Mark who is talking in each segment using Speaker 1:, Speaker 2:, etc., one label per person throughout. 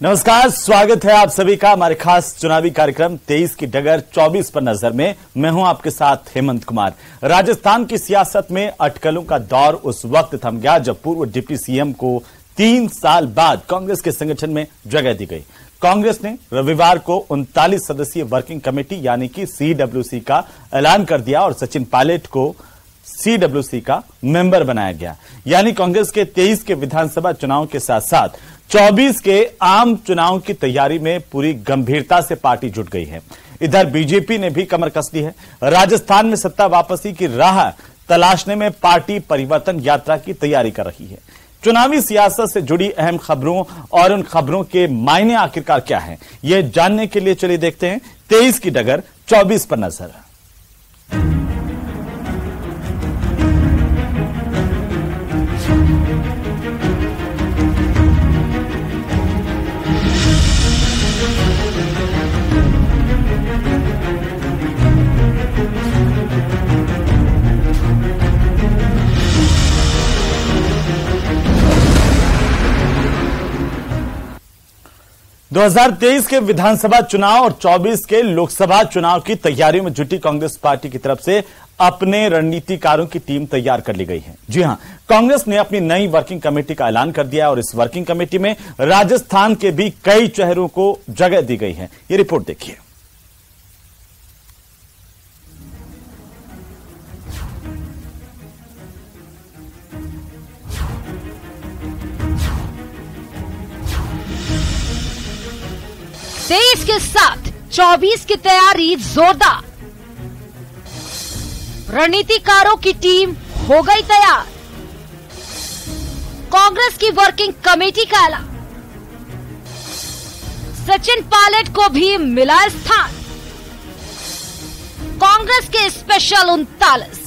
Speaker 1: नमस्कार, स्वागत है आप सभी का हमारे खास चुनावी कार्यक्रम 23 की डगर 24 पर नजर में। मैं हूं आपके साथ हेमंत कुमार। राजस्थान की सियासत में अटकलों का दौर उस वक्त थम गया जब पूर्व डिप्टी सीएम को 3 साल बाद कांग्रेस के संगठन में जगह दी गई। कांग्रेस ने रविवार को 39 सदस्यीय वर्किंग कमेटी यानी कि CWC का ऐलान कर दिया और सचिन पायलट को CWC का मेंबर बनाया गया। यानी कांग्रेस के 23 के विधानसभा चुनाव के साथ साथ 24 के आम चुनाव की तैयारी में पूरी गंभीरता से पार्टी जुट गई है। इधर बीजेपी ने भी कमर कस ली है। राजस्थान में सत्ता वापसी की राह तलाशने में पार्टी परिवर्तन यात्रा की तैयारी कर रही है। चुनावी सियासत से जुड़ी अहम खबरों और उन खबरों के मायने आखिरकार क्या हैं, ये जानने के लिए चलिए देखते हैं 23 की डगर 24 पर नजर। दो 2023 के विधानसभा चुनाव और 24 के लोकसभा चुनाव की तैयारियों में जुटी कांग्रेस पार्टी की तरफ से अपने रणनीतिकारों की टीम तैयार कर ली गई है। जी हां, कांग्रेस ने अपनी नई वर्किंग कमेटी का ऐलान कर दिया और इस वर्किंग कमेटी में राजस्थान के भी कई चेहरों को जगह दी गई है। ये रिपोर्ट देखिए।
Speaker 2: तेईस के साथ 24 की तैयारी जोरदार। रणनीतिकारों की टीम हो गई तैयार। कांग्रेस की वर्किंग कमेटी का ऐलान। सचिन पायलट को भी मिला स्थान। कांग्रेस के स्पेशल 39।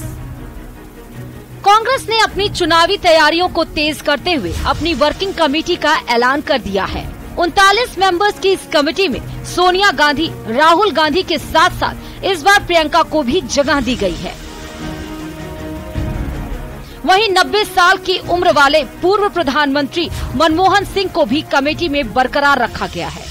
Speaker 2: कांग्रेस ने अपनी चुनावी तैयारियों को तेज करते हुए अपनी वर्किंग कमेटी का ऐलान कर दिया है। 39 मेंबर्स की इस कमेटी में सोनिया गांधी, राहुल गांधी के साथ साथ इस बार प्रियंका को भी जगह दी गई है। वहीं 90 साल की उम्र वाले पूर्व प्रधानमंत्री मनमोहन सिंह को भी कमेटी में बरकरार रखा गया है।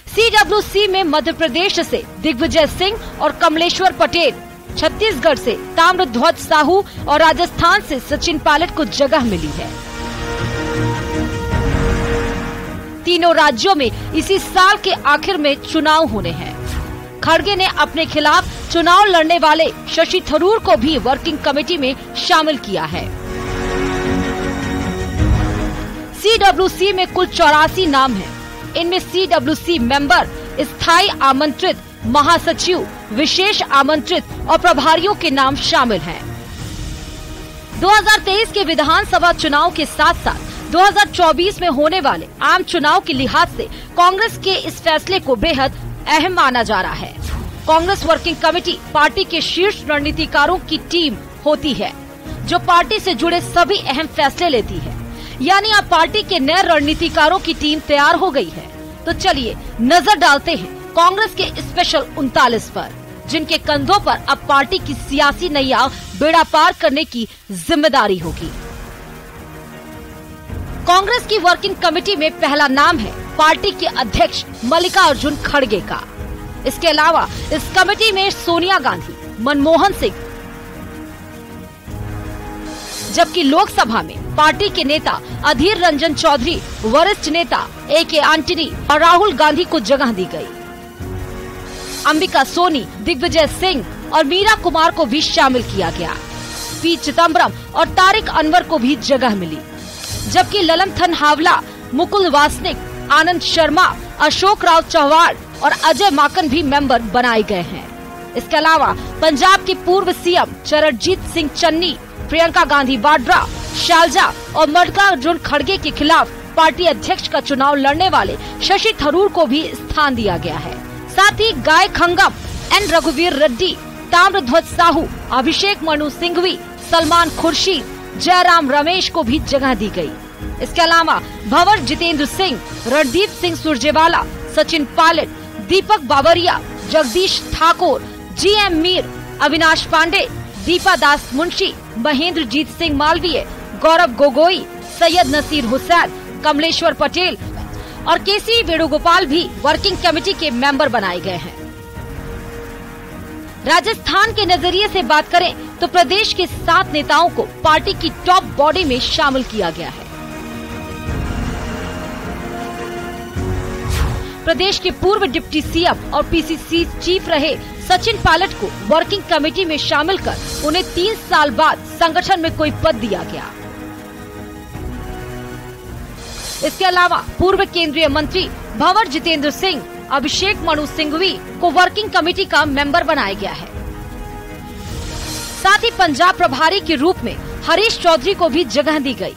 Speaker 2: CWC में मध्य प्रदेश से दिग्विजय सिंह और कमलेश्वर पटेल, छत्तीसगढ़ से ताम्रध्वज साहू और राजस्थान से सचिन पायलट को जगह मिली है। तीनों राज्यों में इसी साल के आखिर में चुनाव होने हैं। खड़गे ने अपने खिलाफ चुनाव लड़ने वाले शशि थरूर को भी वर्किंग कमेटी में शामिल किया है। CWC में कुल 84 नाम हैं। इनमें CWC मेंबर, स्थायी आमंत्रित, महासचिव, विशेष आमंत्रित और प्रभारियों के नाम शामिल हैं। 2023 के विधानसभा चुनाव के साथ साथ 2024 में होने वाले आम चुनाव के लिहाज से कांग्रेस के इस फैसले को बेहद अहम माना जा रहा है। कांग्रेस वर्किंग कमेटी पार्टी के शीर्ष रणनीतिकारों की टीम होती है जो पार्टी से जुड़े सभी अहम फैसले लेती है। यानी अब पार्टी के नए रणनीतिकारों की टीम तैयार हो गई है। तो चलिए नजर डालते हैं कांग्रेस के स्पेशल 39 पर, जिनके कंधों पर अब पार्टी की सियासी नैया बेड़ा पार करने की जिम्मेदारी होगी। कांग्रेस की वर्किंग कमेटी में पहला नाम है पार्टी के अध्यक्ष मल्लिकार्जुन खड़गे का। इसके अलावा इस कमेटी में सोनिया गांधी, मनमोहन सिंह, जबकि लोकसभा में पार्टी के नेता अधीर रंजन चौधरी, वरिष्ठ नेता AK एंटनी और राहुल गांधी को जगह दी गई। अंबिका सोनी, दिग्विजय सिंह और मीरा कुमार को भी शामिल किया गया। P चिदम्बरम और तारिक अनवर को भी जगह मिली, जबकि ललन हावला, मुकुल वासनिक, आनंद शर्मा, अशोक राव चौहान और अजय माकन भी मेंबर बनाए गए हैं। इसके अलावा पंजाब के पूर्व CM चरणजीत सिंह चन्नी, प्रियंका गांधी वाड्रा, शैलजा और मल्लिकार्जुन खड़गे के खिलाफ पार्टी अध्यक्ष का चुनाव लड़ने वाले शशि थरूर को भी स्थान दिया गया है। साथ ही गाय खंगम, N रघुवीर रेड्डी, ताम्रध्वज साहू, अभिषेक मनु सिंघवी, सलमान खुर्शीद, जयराम रमेश को भी जगह दी गई। इसके अलावा भंवर जितेंद्र सिंह, रणदीप सिंह सुरजेवाला, सचिन पायलट, दीपक बावरिया, जगदीश ठाकुर, GM मीर, अविनाश पांडे, दीपा दास मुंशी, महेंद्रजीत सिंह मालवीय, गौरव गोगोई, सैयद नसीर हुसैन, कमलेश्वर पटेल, और केसी वेणुगोपाल भी वर्किंग कमेटी के मेंबर बनाए गए हैं। राजस्थान के नजरिए से बात करें तो प्रदेश के 7 नेताओं को पार्टी की टॉप बॉडी में शामिल किया गया है। प्रदेश के पूर्व डिप्टी सीएम और पीसीसी चीफ रहे सचिन पायलट को वर्किंग कमेटी में शामिल कर उन्हें 3 साल बाद संगठन में कोई पद दिया गया। इसके अलावा पूर्व केंद्रीय मंत्री भंवर जितेंद्र सिंह, अभिषेक मनु सिंघवी को वर्किंग कमेटी का मेंबर बनाया गया है। साथ ही पंजाब प्रभारी के रूप में हरीश चौधरी को भी जगह दी गई,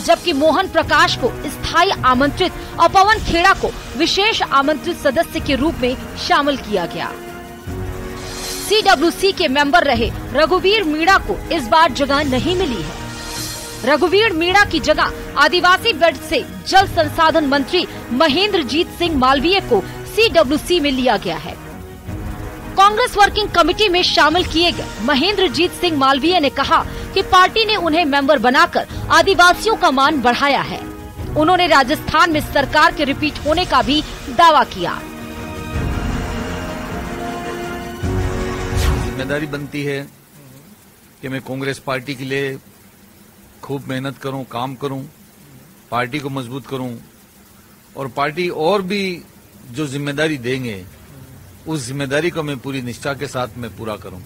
Speaker 2: जबकि मोहन प्रकाश को स्थायी आमंत्रित और पवन खेड़ा को विशेष आमंत्रित सदस्य के रूप में शामिल किया गया। CWC के मेंबर रहे रघुवीर मीणा को इस बार जगह नहीं मिली है। रघुवीर मीणा की जगह आदिवासी बेल्ट से जल संसाधन मंत्री महेंद्रजीत सिंह मालवीय को CWC में लिया गया है। कांग्रेस वर्किंग कमेटी में शामिल किए गए महेंद्रजीत सिंह मालवीय ने कहा कि पार्टी ने उन्हें मेंबर बनाकर आदिवासियों का मान बढ़ाया है। उन्होंने राजस्थान में सरकार के रिपीट होने का भी दावा किया।
Speaker 3: जिम्मेदारी बनती है कि मैं कांग्रेस पार्टी के लिए खूब मेहनत करूं, काम करूं, पार्टी को मजबूत करूं और पार्टी और भी जो जिम्मेदारी देंगे उस जिम्मेदारी को मैं पूरी निष्ठा के साथ में पूरा करूं।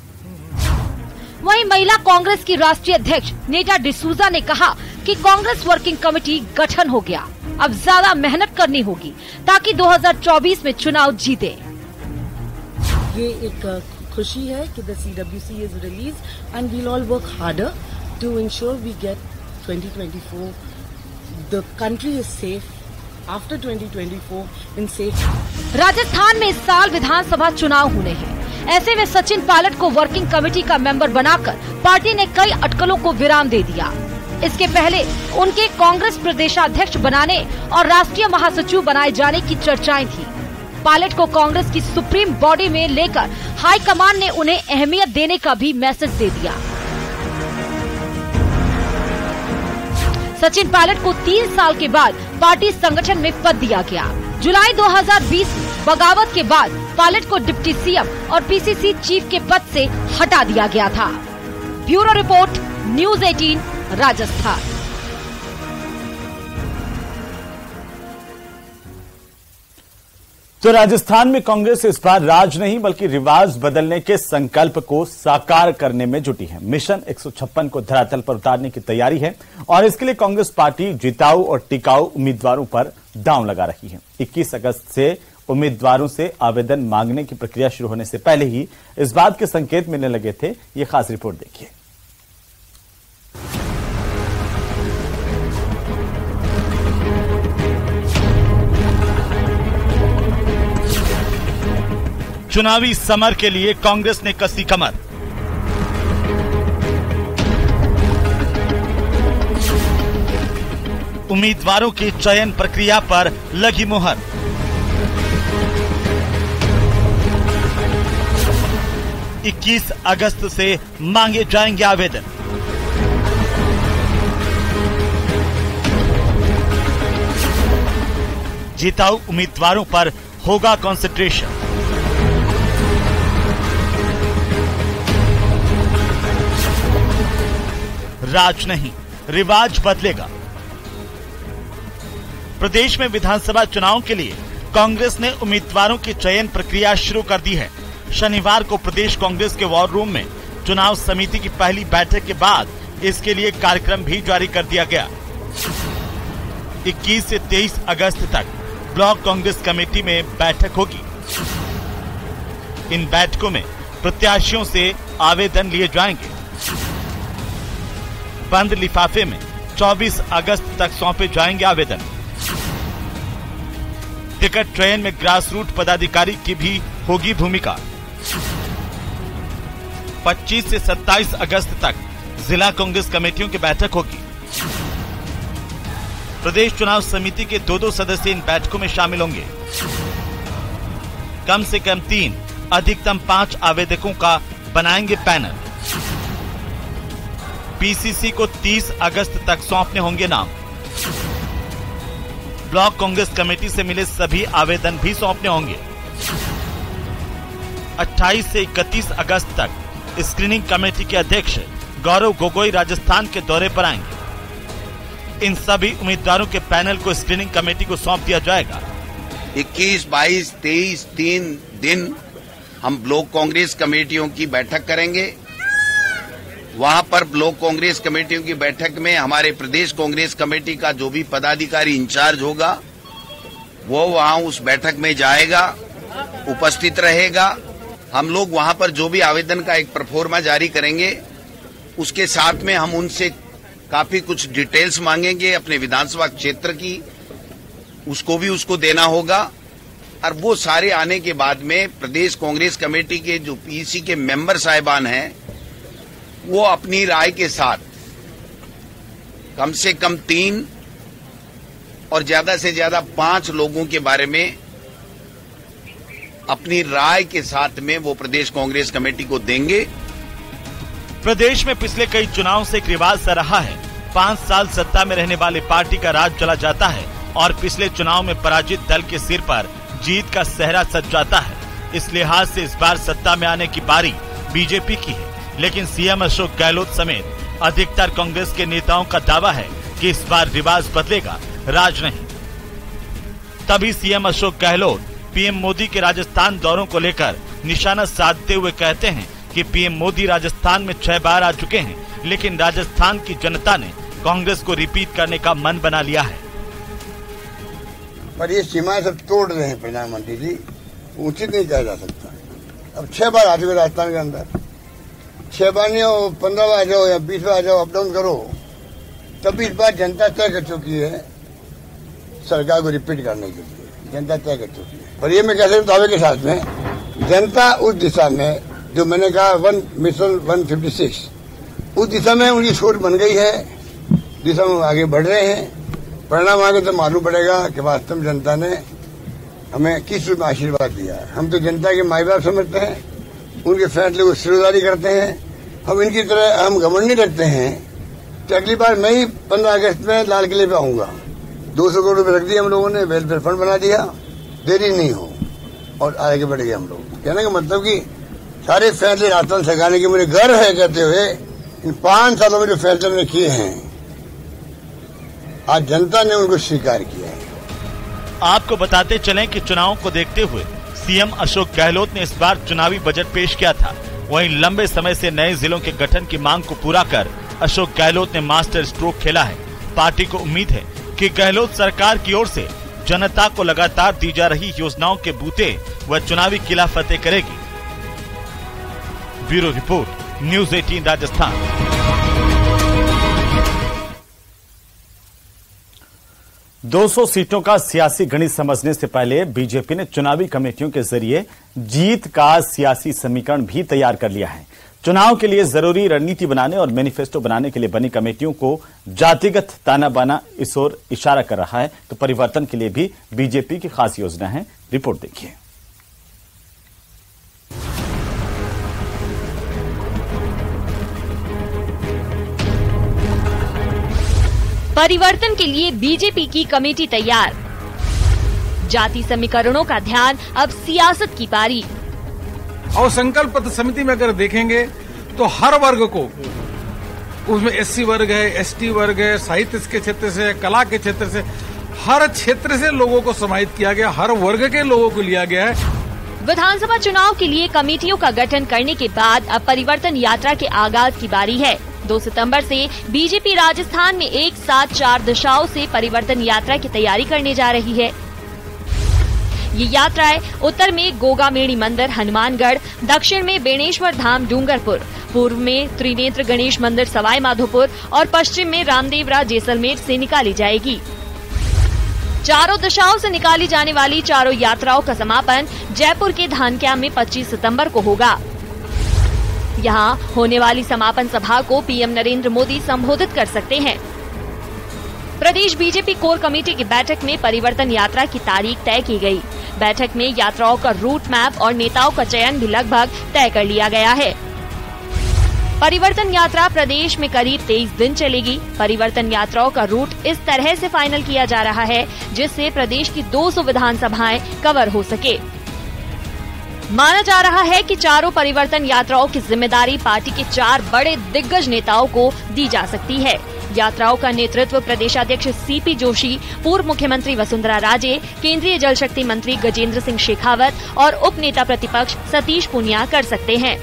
Speaker 2: वहीं महिला कांग्रेस की राष्ट्रीय अध्यक्ष नेटा डिसूजा ने कहा कि कांग्रेस वर्किंग कमेटी गठन हो गया, अब ज्यादा मेहनत करनी होगी ताकि 2024 में चुनाव जीते।
Speaker 4: ये एक खुशी है कि the CWC is released and we'll all work harder to ensure we get 2024. The country is safe. After 2024 in safe.
Speaker 2: Rajasthan में इस साल विधानसभा चुनाव होने हैं। ऐसे में सचिन पायलट को वर्किंग कमेटी का मेंबर बनाकर पार्टी ने कई अटकलों को विराम दे दिया। इसके पहले उनके कांग्रेस प्रदेशाध्यक्ष बनाने और राष्ट्रीय महासचिव बनाए जाने की चर्चाएं थी। पायलट को कांग्रेस की सुप्रीम बॉडी में लेकर हाईकमान ने उन्हें अहमियत देने का भी मैसेज दे दिया। सचिन पायलट को 3 साल के बाद पार्टी संगठन में पद दिया गया। जुलाई 2020 में बगावत के बाद पायलट को डिप्टी सीएम और पीसीसी चीफ के पद से हटा दिया गया था। Bureau report, news 18 Rajasthan.
Speaker 1: तो राजस्थान में कांग्रेस इस बार राज नहीं बल्कि रिवाज बदलने के संकल्प को साकार करने में जुटी है। मिशन 156 को धरातल पर उतारने की तैयारी है और इसके लिए कांग्रेस पार्टी जिताऊ और टिकाऊ उम्मीदवारों पर दांव लगा रही है। 21 अगस्त से उम्मीदवारों से आवेदन मांगने की प्रक्रिया शुरू होने से पहले ही इस बात के संकेत मिलने लगे थे। ये खास रिपोर्ट देखिए।
Speaker 5: चुनावी समर के लिए कांग्रेस ने कसी कमर। उम्मीदवारों के चयन प्रक्रिया पर लगी मुहर। इक्कीस अगस्त से मांगे जाएंगे आवेदन। जिताऊ उम्मीदवारों पर होगा कंसंट्रेशन। राज नहीं, रिवाज बदलेगा। प्रदेश में विधानसभा चुनाव के लिए कांग्रेस ने उम्मीदवारों की चयन प्रक्रिया शुरू कर दी है। शनिवार को प्रदेश कांग्रेस के वॉर रूम में चुनाव समिति की पहली बैठक के बाद इसके लिए कार्यक्रम भी जारी कर दिया गया। 21 से 23 अगस्त तक ब्लॉक कांग्रेस कमेटी में बैठक होगी। इन बैठकों में प्रत्याशियों से आवेदन लिए जाएंगे। बंद लिफाफे में 24 अगस्त तक सौंपे जाएंगे आवेदन। टिकट ट्रेन में ग्रास रूट पदाधिकारी की भी होगी भूमिका। 25 से 27 अगस्त तक जिला कांग्रेस कमेटियों की बैठक होगी। प्रदेश चुनाव समिति के 2-2 सदस्य इन बैठकों में शामिल होंगे। कम से कम 3, अधिकतम 5 आवेदकों का बनाएंगे पैनल। पीसीसी को 30 अगस्त तक सौंपने होंगे नाम। ब्लॉक कांग्रेस कमेटी से मिले सभी आवेदन भी सौंपने होंगे। 28 से 31 अगस्त तक स्क्रीनिंग कमेटी के अध्यक्ष गौरव गोगोई राजस्थान के दौरे पर आएंगे। इन सभी उम्मीदवारों के पैनल को स्क्रीनिंग कमेटी को सौंप दिया जाएगा।
Speaker 6: 21, 22, 23 3 दिन हम ब्लॉक कांग्रेस कमेटियों की बैठक करेंगे। वहां पर ब्लॉक कांग्रेस कमेटियों की बैठक में हमारे प्रदेश कांग्रेस कमेटी का जो भी पदाधिकारी इंचार्ज होगा वो वहां उस बैठक में जाएगा, उपस्थित रहेगा। हम लोग वहां पर जो भी आवेदन का एक प्रोफार्मा जारी करेंगे उसके साथ में हम उनसे काफी कुछ डिटेल्स मांगेंगे अपने विधानसभा क्षेत्र की, उसको देना होगा। और वो सारे आने के बाद में प्रदेश कांग्रेस कमेटी के जो पीसी के मेंबर साहिबान हैं वो अपनी राय के साथ कम से कम 3 और ज्यादा से ज्यादा 5 लोगों के बारे में अपनी राय के साथ में वो प्रदेश कांग्रेस कमेटी को देंगे।
Speaker 5: प्रदेश में पिछले कई चुनाव से एक रिवाज सा रहा है, 5 साल सत्ता में रहने वाले पार्टी का राज चला जाता है और पिछले चुनाव में पराजित दल के सिर पर जीत का सेहरा सज जाता है। इस लिहाज से इस बार सत्ता में आने की बारी बीजेपी की है, लेकिन सीएम अशोक गहलोत समेत अधिकतर कांग्रेस के नेताओं का दावा है कि इस बार रिवाज बदलेगा, राज नहीं। तभी सीएम अशोक गहलोत पीएम मोदी के राजस्थान दौरों को लेकर निशाना साधते हुए कहते हैं कि पीएम मोदी राजस्थान में 6 बार आ चुके हैं, लेकिन राजस्थान की जनता ने कांग्रेस को रिपीट करने का मन बना लिया है।
Speaker 7: पर ये सीमाएं सब तोड़ रहे हैं प्रधानमंत्री जी, उचित नहीं कहा जा सकता। अब 6 बार आ चुके राजस्थान के अंदर, 6 बार नहीं हो 15 बार आ जाओ या 20 बार आ जाओ, अप डाउन करो, तभी इस बार जनता तय कर चुकी है सरकार को रिपीट करने के लिए, जनता तय कर चुकी है। पर ये मैं कह सकता हूँ दावे के साथ में, जनता उस दिशा में जो मैंने कहा मिशन 156 उस दिशा में उनकी सोच बन गई है, दिशा में आगे बढ़ रहे हैं। परिणाम आगे तो मालूम पड़ेगा कि वास्तव में जनता ने हमें किस रूप में आशीर्वाद दिया है। हम तो जनता के माई बाप समझते हैं, उनके फैसले को सिरदारी करते हैं। हम इनकी तरह हम घमंड नहीं रखते हैं कि अगली बार मैं ही 15 अगस्त में लाल किले पे आऊंगा। 200 करोड़ रुपए रख दिए हम लोगों ने, वेलफेयर फंड बना दिया, देरी नहीं हो और आगे बढ़ गए हम लोग। कहने का मतलब कि सारे फैसले राजस्थान सरकार के मुझे गर्व है कहते हुए इन 5 सालों में जो फैसले मैंने किए हैं आज जनता ने उनको स्वीकार किया है।
Speaker 5: आपको बताते चलें कि चुनाव को देखते हुए सीएम अशोक गहलोत ने इस बार चुनावी बजट पेश किया था। वहीं लंबे समय से नए जिलों के गठन की मांग को पूरा कर अशोक गहलोत ने मास्टर स्ट्रोक खेला है। पार्टी को उम्मीद है कि गहलोत सरकार की ओर से जनता को लगातार दी जा रही योजनाओं के बूते व चुनावी किला फतेह करेगी। Bureau report, news 18 Rajasthan.
Speaker 1: 200 सीटों का सियासी गणित समझने से पहले बीजेपी ने चुनावी कमेटियों के जरिए जीत का सियासी समीकरण भी तैयार कर लिया है। चुनाव के लिए जरूरी रणनीति बनाने और मैनिफेस्टो बनाने के लिए बनी कमेटियों को जातिगत ताना बाना इस ओर इशारा कर रहा है। तो परिवर्तन के लिए भी बीजेपी की खास योजना है, रिपोर्ट देखिए।
Speaker 2: परिवर्तन के लिए बीजेपी की कमेटी तैयार, जाति समीकरणों का ध्यान अब सियासत की पारी।
Speaker 8: और संकल्प पत्र समिति में अगर देखेंगे तो हर वर्ग को, उसमें एससी वर्ग है, एसटी वर्ग है, साहित्य के क्षेत्र से, कला के क्षेत्र से, हर क्षेत्र से लोगों को समाहित किया गया, हर वर्ग के लोगों को लिया गया है।
Speaker 2: विधानसभा चुनाव के लिए कमेटियों का गठन करने के बाद अब परिवर्तन यात्रा के आगाज की बारी है। 2 सितंबर से बीजेपी राजस्थान में एक साथ 4 दिशाओं से परिवर्तन यात्रा की तैयारी करने जा रही है। ये यात्राएं उत्तर में गोगामेड़ी मंदिर हनुमानगढ़, दक्षिण में बेणेश्वर धाम डूंगरपुर, पूर्व में त्रिनेत्र गणेश मंदिर सवाई माधोपुर और पश्चिम में रामदेवरा जैसलमेर से निकाली जाएगी। चारों दिशाओं से निकाली जाने वाली चारों यात्राओं का समापन जयपुर के धानक्या में 25 सितंबर को होगा। यहाँ होने वाली समापन सभा को पीएम नरेंद्र मोदी संबोधित कर सकते हैं। प्रदेश बीजेपी कोर कमेटी की बैठक में परिवर्तन यात्रा की तारीख तय की गई। बैठक में यात्राओं का रूट मैप और नेताओं का चयन भी लगभग तय कर लिया गया है। परिवर्तन यात्रा प्रदेश में करीब 23 दिन चलेगी। परिवर्तन यात्राओं का रूट इस तरह से फाइनल किया जा रहा है जिससे प्रदेश की 200 विधानसभाएं कवर हो सके। माना जा रहा है कि चारों परिवर्तन यात्राओं की जिम्मेदारी पार्टी के 4 बड़े दिग्गज नेताओं को दी जा सकती है। यात्राओं का नेतृत्व प्रदेशाध्यक्ष सीपी जोशी, पूर्व मुख्यमंत्री वसुंधरा राजे, केंद्रीय जल शक्ति मंत्री गजेंद्र सिंह शेखावत और उप नेता प्रतिपक्ष सतीश पूनिया कर सकते हैं।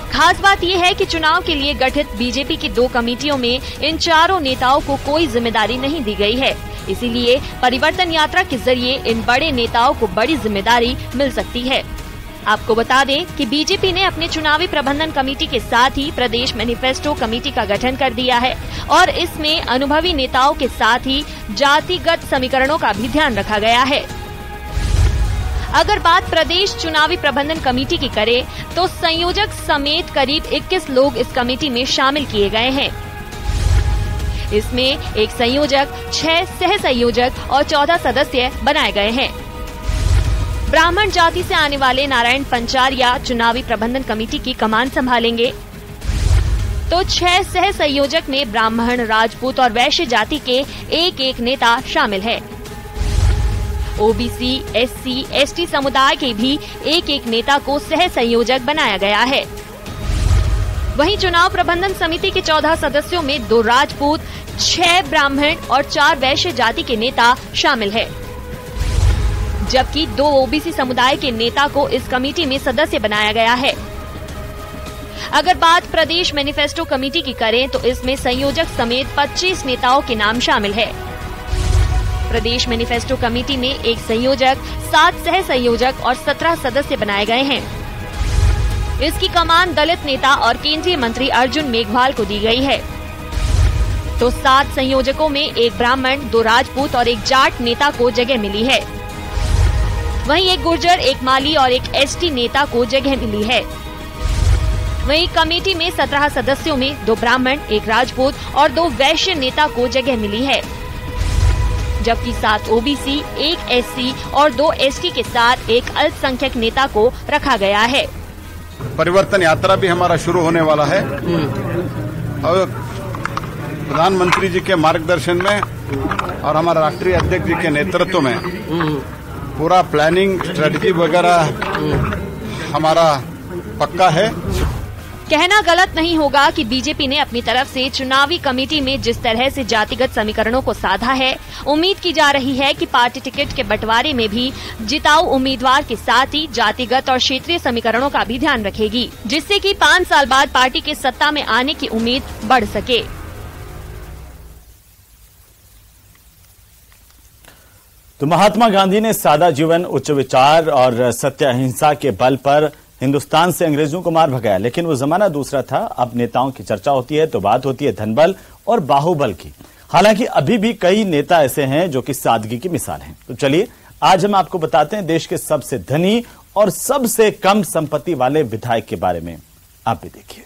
Speaker 2: खास बात यह है कि चुनाव के लिए गठित बीजेपी की 2 कमेटियों में इन चारों नेताओं को कोई जिम्मेदारी नहीं दी गई है। इसीलिए परिवर्तन यात्रा के जरिए इन बड़े नेताओं को बड़ी जिम्मेदारी मिल सकती है। आपको बता दें कि बीजेपी ने अपने चुनावी प्रबंधन कमेटी के साथ ही प्रदेश मैनिफेस्टो कमेटी का गठन कर दिया है और इसमें अनुभवी नेताओं के साथ ही जातिगत समीकरणों का भी ध्यान रखा गया है। अगर बात प्रदेश चुनावी प्रबंधन कमेटी की करें तो संयोजक समेत करीब 21 लोग इस कमेटी में शामिल किए गए हैं। इसमें एक संयोजक, 6 सह संयोजक और 14 सदस्य बनाए गए हैं। ब्राह्मण जाति से आने वाले नारायण पंचारिया चुनावी प्रबंधन कमेटी की कमान संभालेंगे, तो 6 सह संयोजक में ब्राह्मण, राजपूत और वैश्य जाति के एक नेता शामिल है। ओबीसी, एससी, एसटी समुदाय के भी एक नेता को सह संयोजक बनाया गया है। वहीं चुनाव प्रबंधन समिति के 14 सदस्यों में 2 राजपूत, 6 ब्राह्मण और 4 वैश्य जाति के नेता शामिल है, जबकि 2 ओबीसी समुदाय के नेता को इस कमेटी में सदस्य बनाया गया है। अगर बात प्रदेश मैनिफेस्टो कमेटी की करें तो इसमें संयोजक समेत 25 नेताओं के नाम शामिल है। प्रदेश मैनिफेस्टो कमेटी में एक संयोजक, 7 सह संयोजक और 17 सदस्य बनाए गए हैं। इसकी कमान दलित नेता और केंद्रीय मंत्री अर्जुन मेघवाल को दी गई है। तो 7 संयोजकों में एक ब्राह्मण, 2 राजपूत और एक जाट नेता को जगह मिली है। वहीं एक गुर्जर, एक माली और एक एसटी नेता को जगह मिली है। वहीं कमेटी में 17 सदस्यों में 2 ब्राह्मण, 1 राजपूत और 2 वैश्य नेता को जगह मिली है, जबकि 7 ओबीसी, 1 एससी और 2 एसटी के साथ एक अल्पसंख्यक नेता को रखा गया है।
Speaker 9: परिवर्तन यात्रा भी हमारा शुरू होने वाला है और प्रधानमंत्री जी के मार्गदर्शन में और हमारा राष्ट्रीय अध्यक्ष जी के नेतृत्व में पूरा प्लानिंग, स्ट्रेटजी वगैरह हमारा पक्का है।
Speaker 2: कहना गलत नहीं होगा कि बीजेपी ने अपनी तरफ से चुनावी कमेटी में जिस तरह से जातिगत समीकरणों को साधा है, उम्मीद की जा रही है कि पार्टी टिकट के बंटवारे में भी जिताऊ उम्मीदवार के साथ ही जातिगत और क्षेत्रीय समीकरणों का भी ध्यान रखेगी, जिससे कि 5 साल बाद पार्टी के सत्ता में आने की उम्मीद बढ़ सके।
Speaker 1: तो महात्मा गांधी ने सादा जीवन, उच्च विचार और सत्य अहिंसा के बल पर हिंदुस्तान से अंग्रेजों को मार भगाया, लेकिन वो जमाना दूसरा था। अब नेताओं की चर्चा होती है तो बात होती है धनबल और बाहुबल की। हालांकि अभी भी कई नेता ऐसे हैं जो कि सादगी की मिसाल हैं। तो चलिए आज हम आपको बताते हैं देश के सबसे धनी और सबसे कम संपत्ति वाले विधायक के बारे में। आप भी देखिए।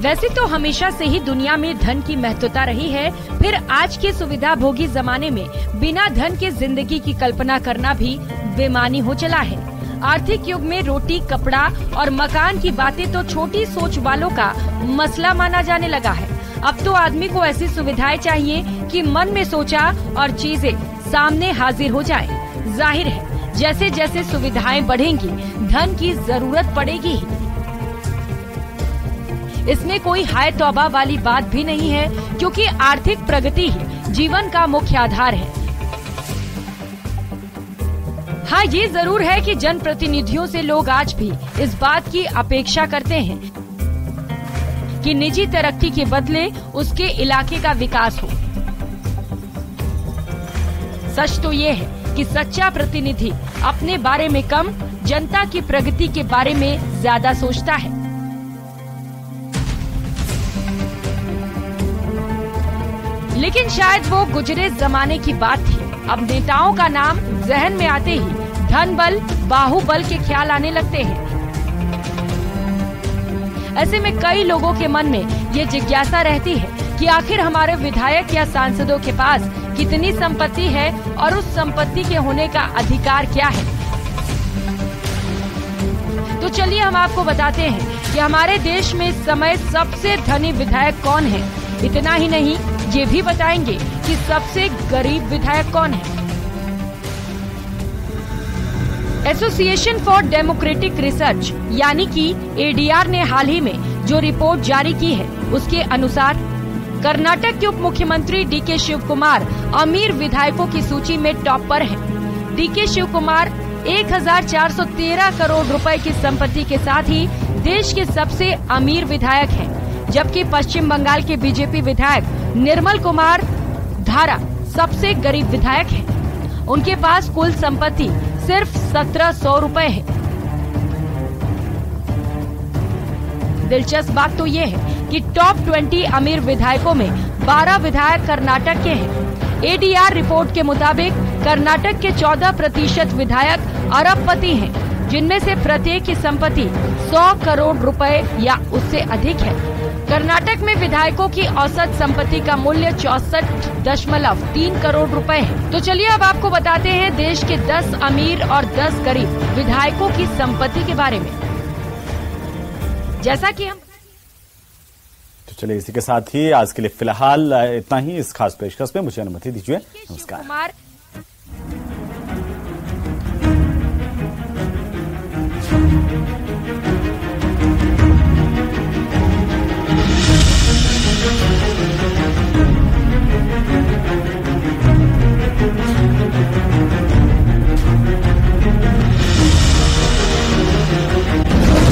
Speaker 10: वैसे तो हमेशा से ही दुनिया में धन की महत्वता रही है, फिर आज के सुविधा भोगी जमाने में बिना धन के जिंदगी की कल्पना करना भी बेमानी हो चला है। आर्थिक युग में रोटी, कपड़ा और मकान की बातें तो छोटी सोच वालों का मसला माना जाने लगा है। अब तो आदमी को ऐसी सुविधाएं चाहिए कि मन में सोचा और चीजें सामने हाजिर हो जाए। जाहिर है जैसे जैसे सुविधाएं बढ़ेंगी धन की जरूरत पड़ेगी ही। इसमें कोई हाय तौबा वाली बात भी नहीं है, क्योंकि आर्थिक प्रगति ही जीवन का मुख्य आधार है। हाँ, ये जरूर है कि जनप्रतिनिधियों से लोग आज भी इस बात की अपेक्षा करते हैं कि निजी तरक्की के बदले उसके इलाके का विकास हो। सच तो ये है कि सच्चा प्रतिनिधि अपने बारे में कम, जनता की प्रगति के बारे में ज्यादा सोचता है। लेकिन शायद वो गुजरे जमाने की बात थी। अब नेताओं का नाम जहन में आते ही धन बल, बाहुबल के ख्याल आने लगते हैं। ऐसे में कई लोगों के मन में ये जिज्ञासा रहती है कि आखिर हमारे विधायक या सांसदों के पास कितनी संपत्ति है और उस संपत्ति के होने का अधिकार क्या है। तो चलिए हम आपको बताते हैं कि हमारे देश में इस समय सबसे धनी विधायक कौन है। इतना ही नहीं, ये भी बताएंगे कि सबसे गरीब विधायक कौन है। एसोसिएशन फॉर डेमोक्रेटिक रिसर्च यानी कि एडीआर ने हाल ही में जो रिपोर्ट जारी की है उसके अनुसार कर्नाटक के उप मुख्यमंत्री डीके शिव कुमार अमीर विधायकों की सूची में टॉप पर हैं। डीके शिव कुमार 1413 करोड़ रुपए की संपत्ति के साथ ही देश के सबसे अमीर विधायक हैं, जबकि पश्चिम बंगाल के बीजेपी विधायक निर्मल कुमार धारा सबसे गरीब विधायक हैं। उनके पास कुल संपत्ति सिर्फ 1700 रुपए है। दिलचस्प बात तो ये है कि टॉप 20 अमीर विधायकों में 12 विधायक कर्नाटक के हैं। एडीआर रिपोर्ट के मुताबिक कर्नाटक के 14% विधायक अरबपति हैं, जिनमें से प्रत्येक की संपत्ति 100 करोड़ रुपए या उससे अधिक है। कर्नाटक में विधायकों की औसत संपत्ति का मूल्य 64.3 करोड़ रुपए है। तो चलिए अब आपको बताते हैं देश के 10 अमीर और 10 गरीब विधायकों की संपत्ति के बारे में। जैसा कि हम
Speaker 1: तो चलिए इसी के साथ ही आज के लिए फिलहाल इतना ही। इस खास पेशकश में मुझे अनुमति दीजिए। नमस्कार।